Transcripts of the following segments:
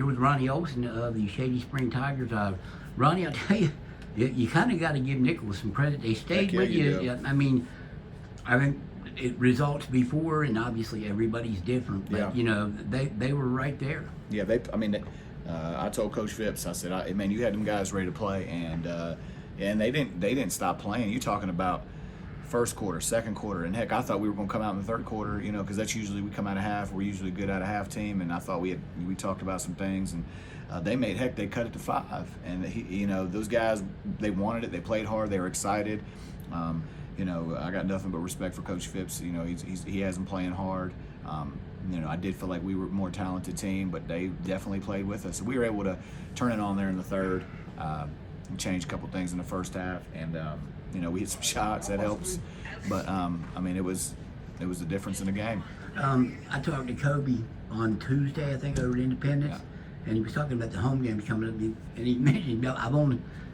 here with Ronnie Olson of the Shady Spring Tigers. Ronnie, I tell you, you kind of got to give Nicholas some credit. They stayed with you. do. I mean, it results before, and obviously everybody's different. But they were right there. Yeah, I told Coach Phipps, I said, man, you had them guys ready to play, and they didn't stop playing. You talking about first quarter, second quarter, and heck, I thought we were going to come out in the third quarter, because that's usually we come out of half. We're usually good out of half team, and I thought we talked about some things, and they cut it to 5, and those guys, they wanted it, they played hard, they were excited. I got nothing but respect for Coach Phipps. He has them playing hard. I did feel like we were a more talented team, but they definitely played with us. So we were able to turn it on there in the third, and change a couple things in the first half, and we hit some shots, that helps. But it was the difference in the game. I talked to Kobe on Tuesday, I think, over at Independence, and he was talking about the home games coming up, and he mentioned,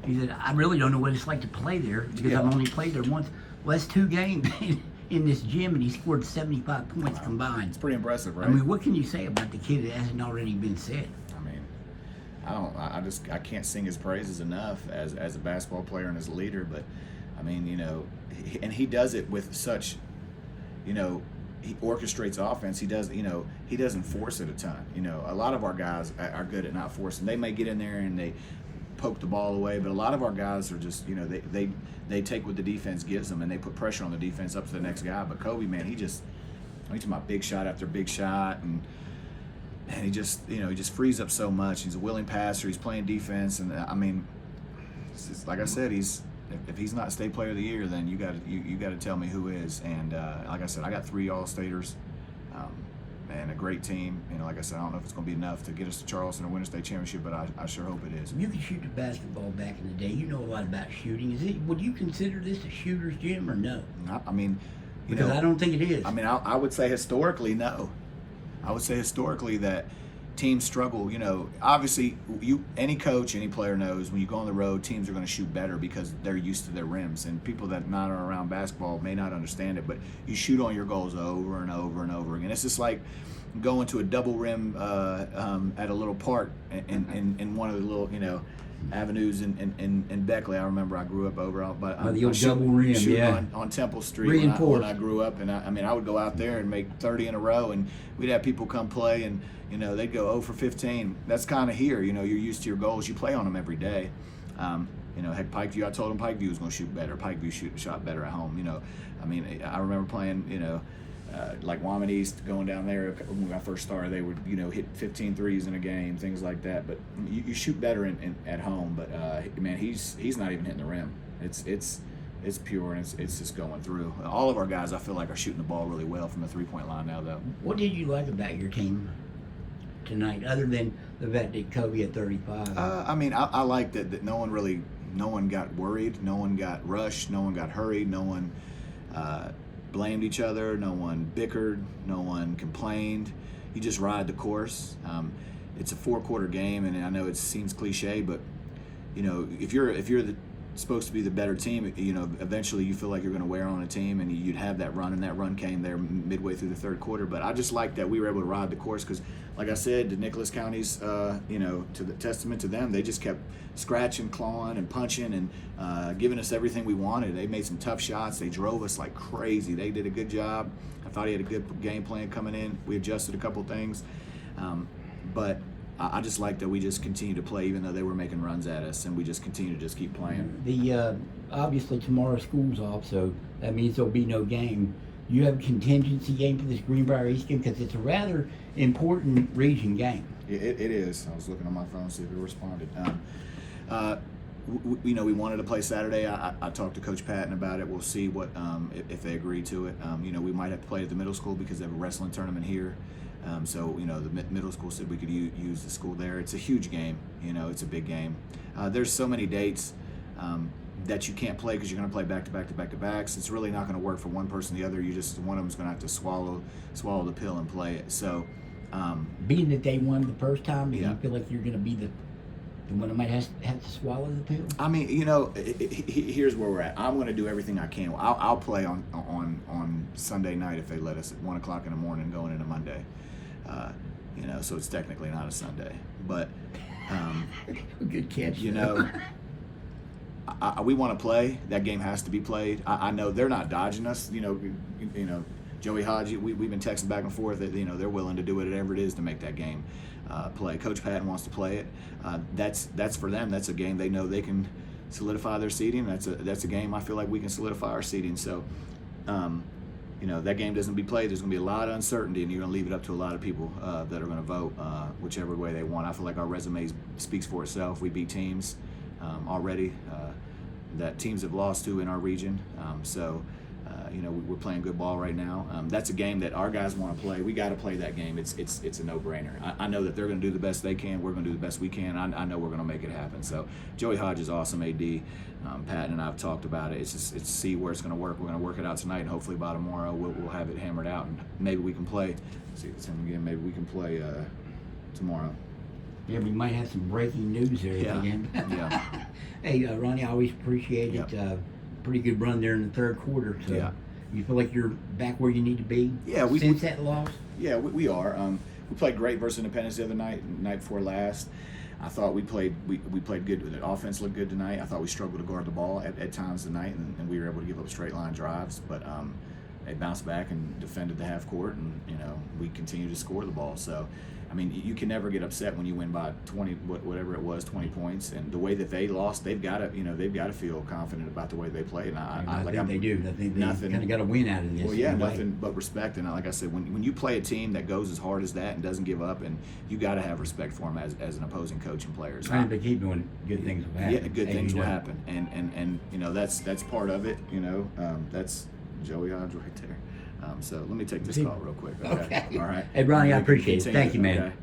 he said, I really don't know what it's like to play there because I've only played there once. Well, that's 2 games in this gym, and he scored 75 points combined. It's pretty impressive, right? I mean, what can you say about the kid that hasn't already been said? I can't sing his praises enough as a basketball player and as a leader, but and he does it with such, he orchestrates offense. He doesn't force it a ton. A lot of our guys are good at not forcing. They may get in there and they poke the ball away, but a lot of our guys are just, they take what the defense gives them and they put pressure on the defense up to the next guy. But Kobe, man, he's talking about big shot after big shot, and he just frees up so much. He's a willing passer. He's playing defense, and like I said, if he's not State Player of the Year, then you got to tell me who is. And like I said, I got 3 All-Staters, and a great team. Like I said, I don't know if it's going to be enough to get us to Charleston or win a state championship, but I sure hope it is. You could shoot the basketball back in the day. You know a lot about shooting. Would you consider this a shooter's gym or no? Because I don't think it is. I would say historically, no. I would say historically that teams struggle. Obviously, any coach, any player knows when you go on the road, teams are going to shoot better because they're used to their rims. And people that not are around basketball may not understand it, but you shoot on your goals over and over and over again. It's just like going to a double rim at a little park in one of the little avenues in Beckley. I remember I grew up over out by the old double rim, on Temple Street when I grew up, and I would go out there and make 30 in a row, and we'd have people come play, and they'd go 0 for 15. That's kind of here. You're used to your goals. You play on them every day. Heck, Pikeview. I told them Pikeview was going to shoot better. Pikeview shot better at home. I remember playing. Like Wyoming East, going down there when I first started, they would hit 15 threes in a game, things like that. But you shoot better at home. But man, he's not even hitting the rim. It's pure, and it's just going through. All of our guys, I feel like, are shooting the ball really well from the 3-point line now, though. What did you like about your team tonight, other than the fact that Kobe at 35? I like that no one got worried, no one got rushed, no one got hurried, no one blamed each other, no one bickered, no one complained. You just ride the course. It's a 4-quarter game, and I know it seems cliche, but if you're supposed to be the better team, eventually you feel like you're going to wear on a team, and you'd have that run, and that run came there midway through the third quarter. But I just like that we were able to ride the course because, like I said, the Nicholas counties, to the testament to them, they just kept scratching, clawing, and punching, and giving us everything we wanted. They made some tough shots. They drove us like crazy. They did a good job. I thought he had a good game plan coming in. We adjusted a couple things, but I just like that we just continue to play even though they were making runs at us, and we just continue to just keep playing. Obviously tomorrow school's off, so that means there'll be no game. You have a contingency game for this Greenbrier East game because it's a rather important region game. It is. I was looking on my phone to see if it responded. We wanted to play Saturday. I talked to Coach Patton about it. We'll see what if they agree to it. We might have to play at the middle school because they have a wrestling tournament here. So the middle school said we could use the school there. It's a huge game. It's a big game. There's so many dates that you can't play because you're going to play back-to-backs. It's really not going to work for one person or the other. One of them's going to have to swallow the pill and play it. So being that they won the first time, do you feel like you're going to be the one that might have to swallow the pill? Here's where we're at. I'm going to do everything I can. I'll play on Sunday night if they let us at 1 o'clock in the morning going into Monday. You know, so it's technically not a Sunday. But Good catch. you know, we want to play. That game has to be played. I know they're not dodging us. You know, Joey Hodge. We've been texting back and forth that they're willing to do whatever it is to make that game play. Coach Patton wants to play it. That's for them. That's a game they know they can solidify their seeding. That's a game I feel like we can solidify our seeding. So, you know, that game doesn't be played. There's going to be a lot of uncertainty, and you're going to leave it up to a lot of people that are going to vote whichever way they want. I feel like our resume speaks for itself. We beat teams already that teams have lost to in our region. You know, we're playing good ball right now. That's a game that our guys want to play. We got to play that game. It's a no-brainer. I know that they're going to do the best they can. We're going to do the best we can. I know we're going to make it happen. So Joey Hodge is awesome, AD. Patton and I have talked about it. It's see where it's going to work. We're going to work it out tonight, and hopefully by tomorrow we'll have it hammered out, and maybe we can play. See if it's him again. Maybe we can play tomorrow. Yeah, we might have some breaking news there again. Yeah. Hey, Ronnie, I always appreciate it. Yep. Pretty good run there in the third quarter. So Yeah. You feel like you're back where you need to be? Yeah, since that loss? Yeah, we are. We played great versus Independence the other night before last. I thought we played good. The offense looked good tonight. I thought we struggled to guard the ball at times tonight, and we were able to give up straight line drives. But they bounced back and defended the half court, and you know we continue to score the ball. So, I mean, you can never get upset when you win by 20, whatever it was, 20 points. And the way that they lost, they've got to feel confident about the way they played. And I think they do. I think they kind of got a win out of this. Well, yeah, nothing but respect. And like I said, when you play a team that goes as hard as that and doesn't give up, and you got to have respect for them as an opposing coach and players. And they keep doing good things will happen. Yeah, good things will happen. And you know that's part of it. You know, that's Joey Hodge right there. So let me take this call real quick. Okay. Okay. All right. Hey, Ronnie, I appreciate it. Thank you, man. Okay.